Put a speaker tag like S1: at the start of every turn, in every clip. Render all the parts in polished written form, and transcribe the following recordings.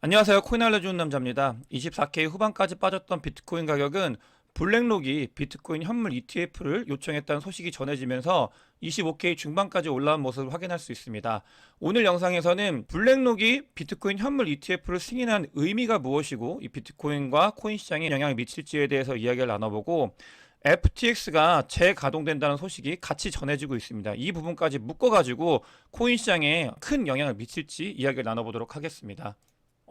S1: 안녕하세요. 코인 알려주는 남자입니다. 24K 후반까지 빠졌던 비트코인 가격은 블랙록이 비트코인 현물 ETF를 요청했다는 소식이 전해지면서 25K 중반까지 올라온 모습을 확인할 수 있습니다. 오늘 영상에서는 블랙록이 비트코인 현물 ETF를 승인한 의미가 무엇이고 이 비트코인과 코인 시장에 영향을 미칠지에 대해서 이야기를 나눠보고 FTX가 재가동된다는 소식이 같이 전해지고 있습니다. 이 부분까지 묶어가지고 코인 시장에 큰 영향을 미칠지 이야기를 나눠보도록 하겠습니다.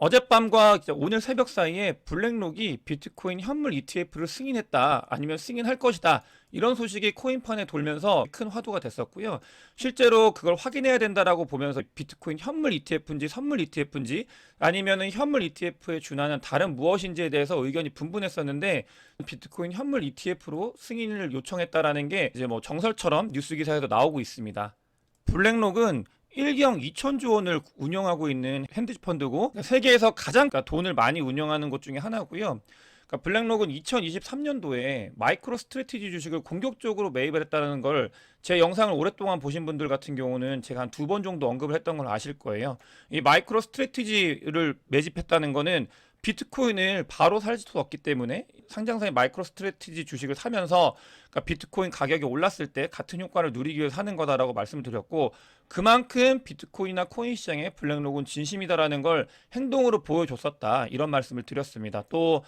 S1: 어젯밤과 오늘 새벽 사이에 블랙록이 비트코인 현물 ETF를 승인했다, 아니면 승인할 것이다, 이런 소식이 코인판에 돌면서 큰 화두가 됐었고요. 실제로 그걸 확인해야 된다라고 보면서 비트코인 현물 ETF인지 선물 ETF인지 아니면은 현물 ETF에 준하는 다른 무엇인지에 대해서 의견이 분분했었는데, 비트코인 현물 ETF로 승인을 요청했다라는 게 이제 뭐 정설처럼 뉴스 기사에도 나오고 있습니다. 블랙록은 1경 2천조 원을 운영하고 있는 헤지펀드고 세계에서 가장 돈을 많이 운영하는 곳 중에 하나고요. 그러니까 블랙록은 2023년도에 마이크로 스트래티지 주식을 공격적으로 매입을 했다는 걸 제 영상을 오랫동안 보신 분들 같은 경우는 제가 한 2번 정도 언급을 했던 걸 아실 거예요. 이 마이크로 스트래티지를 매집했다는 거는 비트코인을 바로 살 수도 없기 때문에 상장사의 마이크로 스트래티지 주식을 사면서, 그러니까 비트코인 가격이 올랐을 때 같은 효과를 누리기 위해서 하는 거다라고 말씀을 드렸고, 그만큼 비트코인이나 코인 시장에 블랙록은 진심이다라는 걸 행동으로 보여줬었다, 이런 말씀을 드렸습니다. 또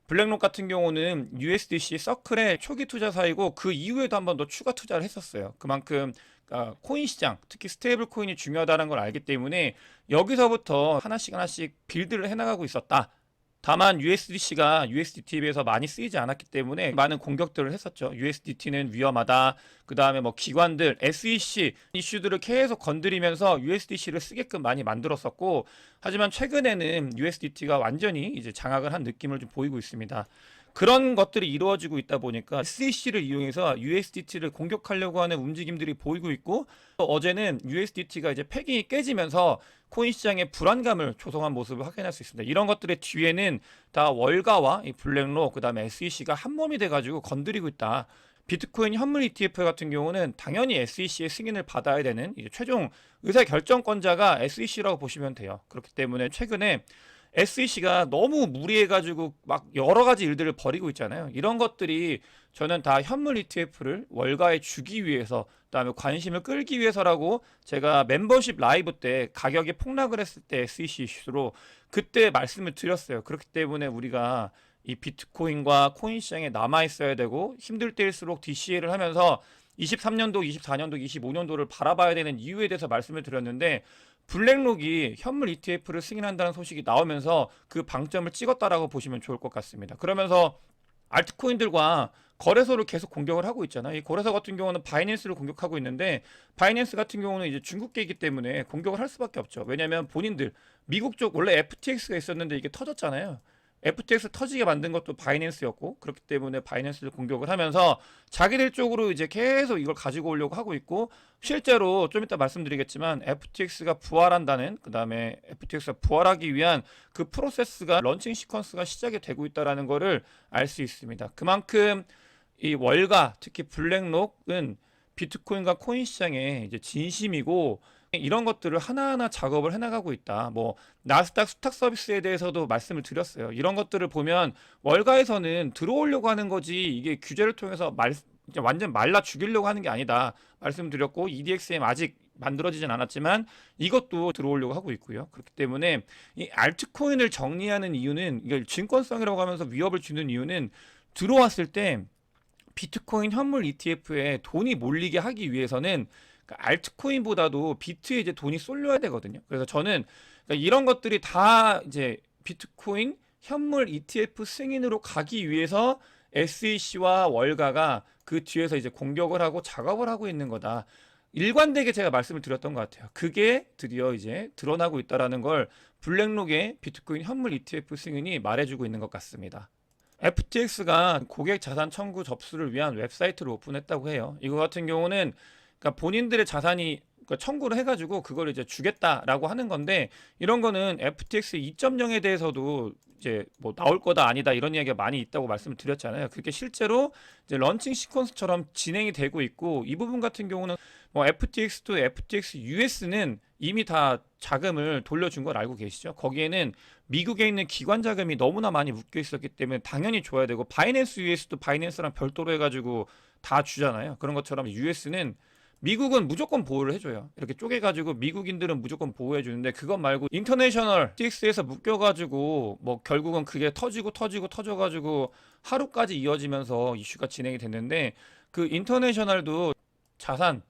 S1: 블랙록 같은 경우는 USDC 서클의 초기 투자사이고 그 이후에도 한 번 더 추가 투자를 했었어요. 그만큼 코인 시장, 특히 스테이블 코인이 중요하다는 걸 알기 때문에 여기서부터 하나씩 빌드를 해나가고 있었다. 다만 USDC가 USDT에 비해서 많이 쓰이지 않았기 때문에 많은 공격들을 했었죠. USDT는 위험하다. 그 다음에 뭐 기관들, SEC 이슈들을 계속 건드리면서 USDC를 쓰게끔 많이 만들었었고, 하지만 최근에는 USDT가 완전히 이제 장악을 한 느낌을 좀 보이고 있습니다. 그런 것들이 이루어지고 있다 보니까 SEC를 이용해서 USDT를 공격하려고 하는 움직임들이 보이고 있고, 어제는 USDT가 이제 패기 깨지면서 코인 시장에 불안감을 조성한 모습을 확인할 수 있습니다. 이런 것들의 뒤에는 다 월가와 이 블랙록, 그 다음에 SEC가 한 몸이 돼가지고 건드리고 있다. 비트코인 현물 ETF 같은 경우는 당연히 SEC의 승인을 받아야 되는 이제 최종 의사결정권자가 SEC라고 보시면 돼요. 그렇기 때문에 최근에 SEC가 너무 무리해가지고 막 여러 가지 일들을 벌이고 있잖아요. 이런 것들이 저는 다 현물 ETF를 월가에 주기 위해서, 그다음에 관심을 끌기 위해서라고 제가 멤버십 라이브 때 가격이 폭락을 했을 때 SEC 이슈로 그때 말씀을 드렸어요. 그렇기 때문에 우리가 이 비트코인과 코인 시장에 남아 있어야 되고, 힘들 때일수록 DCA를 하면서 23년도, 24년도, 25년도를 바라봐야 되는 이유에 대해서 말씀을 드렸는데, 블랙록이 현물 ETF를 승인한다는 소식이 나오면서 그 방점을 찍었다라고 보시면 좋을 것 같습니다. 그러면서 알트코인들과 거래소를 계속 공격을 하고 있잖아요. 이 거래소 같은 경우는 바이낸스를 공격하고 있는데, 바이낸스 같은 경우는 이제 중국계이기 때문에 공격을 할 수밖에 없죠. 왜냐하면 본인들 미국 쪽 원래 FTX가 있었는데 이게 터졌잖아요. FTX 터지게 만든 것도 바이낸스였고, 그렇기 때문에 바이낸스를 공격을 하면서 자기들 쪽으로 이제 계속 이걸 가지고 오려고 하고 있고, 실제로 좀 이따 말씀드리겠지만 FTX가 부활한다는, 그 다음에 FTX가 부활하기 위한 그 프로세스가, 런칭 시퀀스가 시작이 되고 있다는 거를 알 수 있습니다. 그만큼 이 월가, 특히 블랙록은 비트코인과 코인 시장에 이제 진심이고, 이런 것들을 하나하나 작업을 해나가고 있다. 뭐 나스닥 수탁 서비스에 대해서도 말씀을 드렸어요. 이런 것들을 보면 월가에서는 들어오려고 하는 거지, 이게 규제를 통해서 완전 말라 죽이려고 하는 게 아니다 말씀드렸고, EDXM 아직 만들어지진 않았지만 이것도 들어오려고 하고 있고요. 그렇기 때문에 이 알트코인을 정리하는 이유는, 이걸 증권성이라고 하면서 위협을 주는 이유는, 들어왔을 때 비트코인 현물 ETF에 돈이 몰리게 하기 위해서는 알트코인보다도 비트에 이제 돈이 쏠려야 되거든요. 그래서 저는 이런 것들이 다 이제 비트코인 현물 ETF 승인으로 가기 위해서 SEC와 월가가 그 뒤에서 이제 공격을 하고 작업을 하고 있는 거다. 일관되게 제가 말씀을 드렸던 것 같아요. 그게 드디어 이제 드러나고 있다라는 걸 블랙록의 비트코인 현물 ETF 승인이 말해주고 있는 것 같습니다. FTX가 고객 자산 청구 접수를 위한 웹사이트를 오픈했다고 해요. 이거 같은 경우는 그러니까 본인들의 자산이 청구를 해가지고 그걸 이제 주겠다라고 하는 건데, 이런 거는 FTX 2.0에 대해서도 이제 뭐 나올 거다 아니다 이런 이야기가 많이 있다고 말씀을 드렸잖아요. 그게 실제로 이제 런칭 시퀀스처럼 진행이 되고 있고, 이 부분 같은 경우는 뭐 FTX도 FTX US는 이미 다 자금을 돌려준 걸 알고 계시죠. 거기에는 미국에 있는 기관 자금이 너무나 많이 묶여 있었기 때문에 당연히 줘야 되고, 바이낸스 US도 바이낸스랑 별도로 해가지고 다 주잖아요. 그런 것처럼 US는 미국은 무조건 보호를 해줘요. 이렇게 쪼개가지고 미국인들은 무조건 보호해주는데, 그것 말고 인터내셔널 TX에서 묶여가지고 뭐 결국은 그게 터져가지고 하루까지 이어지면서 이슈가 진행이 됐는데, 그 인터내셔널도 자산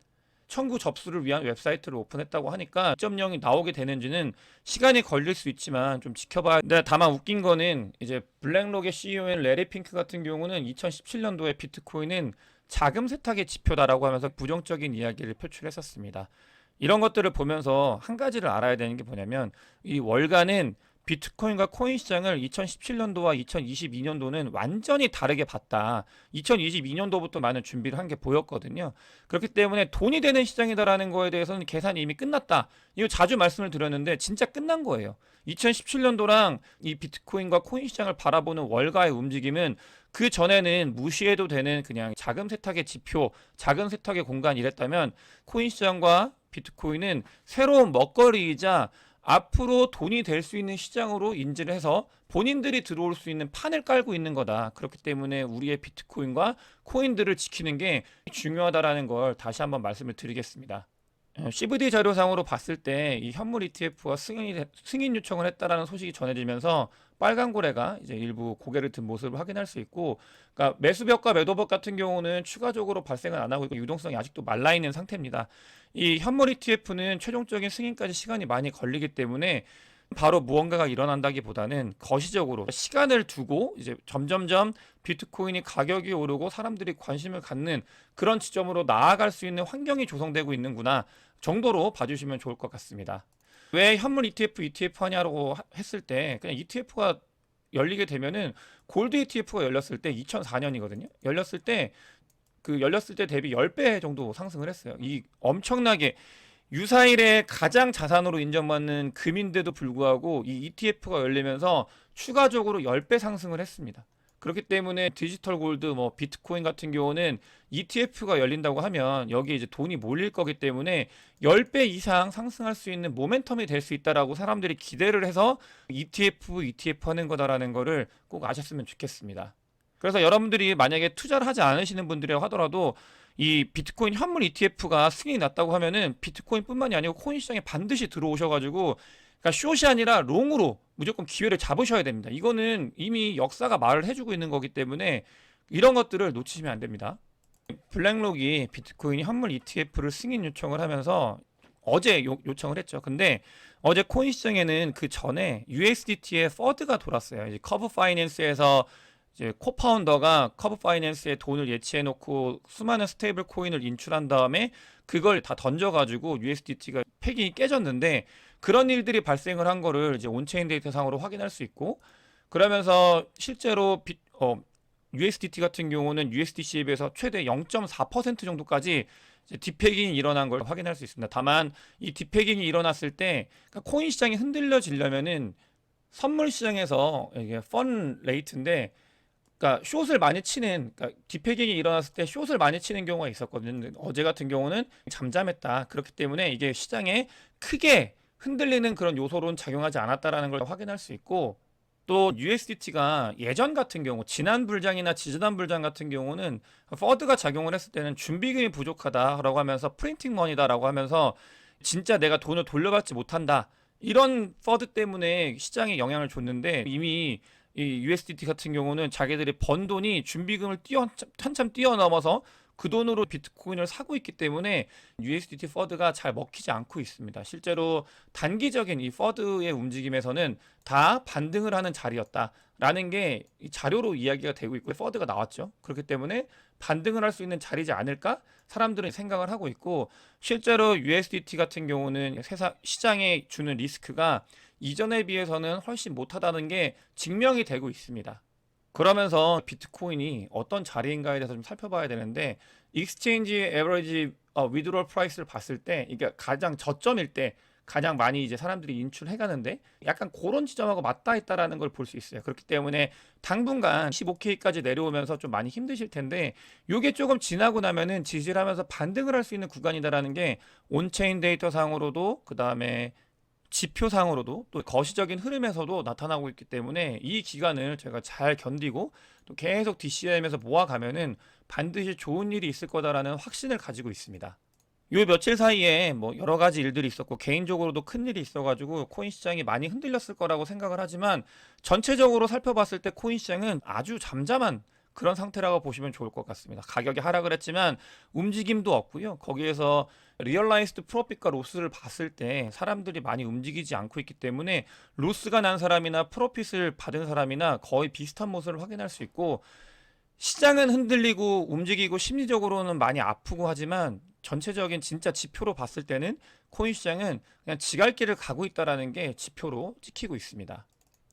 S1: 청구 접수를 위한 웹사이트를 오픈했다고 하니까 2.0이 나오게 되는지는 시간이 걸릴 수 있지만 좀 지켜봐야. 근데 다만 웃긴 거는 이제 블랙록의 CEO인 레리 핑크 같은 경우는 2017년도에 비트코인은 자금 세탁의 지표다라고 하면서 부정적인 이야기를 표출했었습니다. 이런 것들을 보면서 한 가지를 알아야 되는 게 뭐냐면, 이 월가는 비트코인과 코인 시장을 2017년도와 2022년도는 완전히 다르게 봤다. 2022년도부터 많은 준비를 한 게 보였거든요. 그렇기 때문에 돈이 되는 시장이다라는 거에 대해서는 계산이 이미 끝났다. 이거 자주 말씀을 드렸는데 진짜 끝난 거예요. 2017년도랑 이 비트코인과 코인 시장을 바라보는 월가의 움직임은 그 전에는 무시해도 되는 그냥 자금 세탁의 지표, 자금 세탁의 공간 이랬다면, 코인 시장과 비트코인은 새로운 먹거리이자 앞으로 돈이 될 수 있는 시장으로 인지를 해서 본인들이 들어올 수 있는 판을 깔고 있는 거다. 그렇기 때문에 우리의 비트코인과 코인들을 지키는 게 중요하다라는 걸 다시 한번 말씀을 드리겠습니다. CVD 자료상으로 봤을 때 이 현물 ETF가 승인 요청을 했다라는 소식이 전해지면서 빨간 고래가 이제 일부 고개를 든 모습을 확인할 수 있고, 그러니까 매수벽과 매도벽 같은 경우는 추가적으로 발생을 안 하고 있고 유동성이 아직도 말라 있는 상태입니다. 이 현물 ETF는 최종적인 승인까지 시간이 많이 걸리기 때문에 바로 무언가가 일어난다기보다는 거시적으로 시간을 두고 이제 점점점 비트코인이 가격이 오르고 사람들이 관심을 갖는 그런 지점으로 나아갈 수 있는 환경이 조성되고 있는구나 정도로 봐주시면 좋을 것 같습니다. 왜 현물 ETF 하냐고 했을 때, 그냥 ETF가 열리게 되면은 골드 ETF가 열렸을 때 2004년이거든요. 열렸을 때 대비 10배 정도 상승을 했어요. 이 엄청나게 유사일에 가장 자산으로 인정받는 금인데도 불구하고 이 ETF가 열리면서 추가적으로 10배 상승을 했습니다. 그렇기 때문에 디지털 골드, 뭐 비트코인 같은 경우는 ETF가 열린다고 하면 여기에 이제 돈이 몰릴 거기 때문에 10배 이상 상승할 수 있는 모멘텀이 될 수 있다라고 사람들이 기대를 해서 ETF 하는 거다라는 거를 꼭 아셨으면 좋겠습니다. 그래서 여러분들이 만약에 투자를 하지 않으시는 분들이라고 하더라도 이 비트코인 현물 ETF가 승인이 났다고 하면은 비트코인뿐만이 아니고 코인 시장에 반드시 들어오셔가지고, 그러니까 숏이 아니라 롱으로 무조건 기회를 잡으셔야 됩니다. 이거는 이미 역사가 말을 해주고 있는 거기 때문에 이런 것들을 놓치시면 안 됩니다. 블랙록이 비트코인 현물 ETF를 승인 요청을 하면서 어제 요청을 했죠. 근데 어제 코인 시장에는 그 전에 USDT의 퍼드가 돌았어요. 이제 커브 파이낸스에서 이제 코파운더가 커브 파이낸스에 돈을 예치해놓고 수많은 스테이블 코인을 인출한 다음에 그걸 다 던져가지고 USDT가 패기 깨졌는데, 그런 일들이 발생을 한 거를 이제 온체인 데이터 상으로 확인할 수 있고, 그러면서 실제로 USDT 같은 경우는 USDC에 비해서 최대 0.4% 정도까지 디패깅이 일어난 걸 확인할 수 있습니다. 다만 이 디패깅이 일어났을 때, 그러니까 코인 시장이 흔들려지려면은 선물 시장에서 이게 펀 레이트인데, 그러니까 숏을 많이 치는, 그러니까 디패깅이 일어났을 때 숏을 많이 치는 경우가 있었거든요. 어제 같은 경우는 잠잠했다. 그렇기 때문에 이게 시장에 크게 흔들리는 그런 요소로는 작용하지 않았다라는 걸 확인할 수 있고, 또 USDT가 예전 같은 경우 지난 불장이나 지지난 불장 같은 경우는 퍼드가 작용을 했을 때는 준비금이 부족하다라고 하면서 프린팅 머니다라고 하면서 진짜 내가 돈을 돌려받지 못한다, 이런 퍼드 때문에 시장에 영향을 줬는데, 이미 이 USDT 같은 경우는 자기들이 번 돈이 준비금을 한참 뛰어넘어서 그 돈으로 비트코인을 사고 있기 때문에 USDT 퍼드가 잘 먹히지 않고 있습니다. 실제로 단기적인 이 퍼드의 움직임에서는 다 반등을 하는 자리였다라는 게 이 자료로 이야기가 되고 있고, 퍼드가 나왔죠. 그렇기 때문에 반등을 할 수 있는 자리지 않을까 사람들은 생각을 하고 있고, 실제로 USDT 같은 경우는 시장에 주는 리스크가 이전에 비해서는 훨씬 못하다는 게 증명이 되고 있습니다. 그러면서 비트코인이 어떤 자리인가에 대해서 좀 살펴봐야 되는데, 익스체인지 에버리지 위드롤 프라이스를 봤을 때 이게 가장 저점일 때 가장 많이 이제 사람들이 인출해 가는데, 약간 그런 지점하고 맞닿아 있다라는 걸 볼 수 있어요. 그렇기 때문에 당분간 15K까지 내려오면서 좀 많이 힘드실 텐데, 요게 조금 지나고 나면은 지지를 하면서 반등을 할 수 있는 구간이다라는 게 온체인 데이터 상으로도, 그 다음에 지표상으로도 또 거시적인 흐름에서도 나타나고 있기 때문에 이 기간을 제가 잘 견디고 또 계속 DCM에서 모아가면은 반드시 좋은 일이 있을 거다라는 확신을 가지고 있습니다. 요 며칠 사이에 뭐 여러 가지 일들이 있었고 개인적으로도 큰 일이 있어가지고 코인 시장이 많이 흔들렸을 거라고 생각을 하지만 전체적으로 살펴봤을 때 코인 시장은 아주 잠잠한 그런 상태라고 보시면 좋을 것 같습니다. 가격이 하락을 했지만 움직임도 없고요. 거기에서 리얼라이스드 프로핏과 로스를 봤을 때 사람들이 많이 움직이지 않고 있기 때문에 로스가 난 사람이나 프로핏을 받은 사람이나 거의 비슷한 모습을 확인할 수 있고 시장은 흔들리고 움직이고 심리적으로는 많이 아프고 하지만 전체적인 진짜 지표로 봤을 때는 코인 시장은 그냥 지갈길을 가고 있다라는 게 지표로 찍히고 있습니다.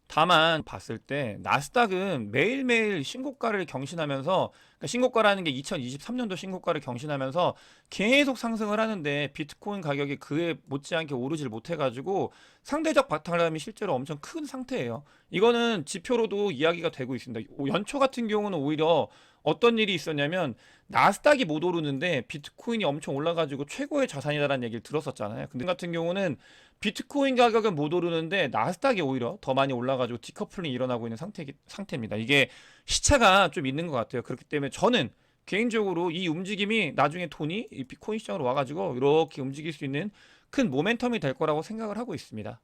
S1: 다만 봤을 때 나스닥은 매일매일 신고가를 경신하면서 그러니까 신고가라는 게 2023년도 신고가를 경신하면서 계속 상승을 하는데 비트코인 가격이 그에 못지않게 오르질 못해가지고 상대적 바탕감이 실제로 엄청 큰 상태예요. 이거는 지표로도 이야기가 되고 있습니다. 연초 같은 경우는 오히려 어떤 일이 있었냐면 나스닥이 못 오르는데 비트코인이 엄청 올라가지고 최고의 자산이다라는 얘기를 들었었잖아요. 근데 같은 경우는 비트코인 가격은 못 오르는데 나스닥이 오히려 더 많이 올라가지고 디커플링이 일어나고 있는 상태입니다. 이게 시차가 좀 있는 것 같아요. 그렇기 때문에 저는 개인적으로 이 움직임이 나중에 돈이 이 비트코인 시장으로 와가지고 이렇게 움직일 수 있는 큰 모멘텀이 될 거라고 생각을 하고 있습니다.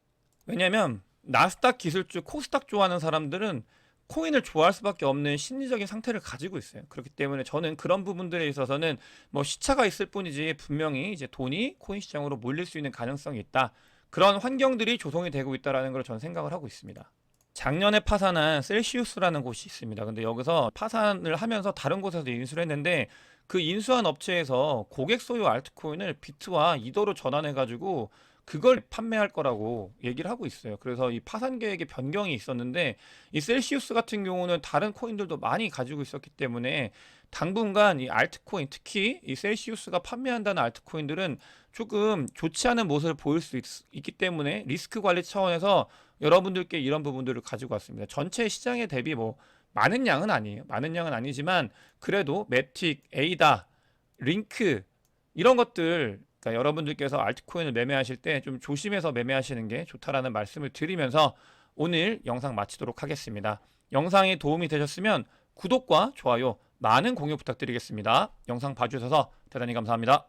S1: 왜냐면 나스닥 기술주 코스닥 좋아하는 사람들은 코인을 좋아할 수밖에 없는 심리적인 상태를 가지고 있어요. 그렇기 때문에 저는 그런 부분들에 있어서는 뭐 시차가 있을 뿐이지 분명히 이제 돈이 코인 시장으로 몰릴 수 있는 가능성이 있다. 그런 환경들이 조성이 되고 있다라는 걸 저는 생각을 하고 있습니다. 작년에 파산한 셀시우스라는 곳이 있습니다. 근데 여기서 파산을 하면서 다른 곳에서 인수를 했는데 그 인수한 업체에서 고객 소유 알트코인을 비트와 이더로 전환해가지고 그걸 판매할 거라고 얘기를 하고 있어요. 그래서 이 파산 계획의 변경이 있었는데 이 셀시우스 같은 경우는 다른 코인들도 많이 가지고 있었기 때문에 당분간 이 알트코인 특히 이 셀시우스가 판매한다는 알트코인들은 조금 좋지 않은 모습을 보일 수 있기 때문에 리스크 관리 차원에서 여러분들께 이런 부분들을 가지고 왔습니다. 전체 시장에 대비 뭐 많은 양은 아니에요. 많은 양은 아니지만 그래도 매틱, 에이다, 링크 이런 것들 그러니까 여러분들께서 알트코인을 매매하실 때 좀 조심해서 매매하시는 게 좋다라는 말씀을 드리면서 오늘 영상 마치도록 하겠습니다. 영상이 도움이 되셨으면 구독과 좋아요, 많은 공유 부탁드리겠습니다. 영상 봐주셔서 대단히 감사합니다.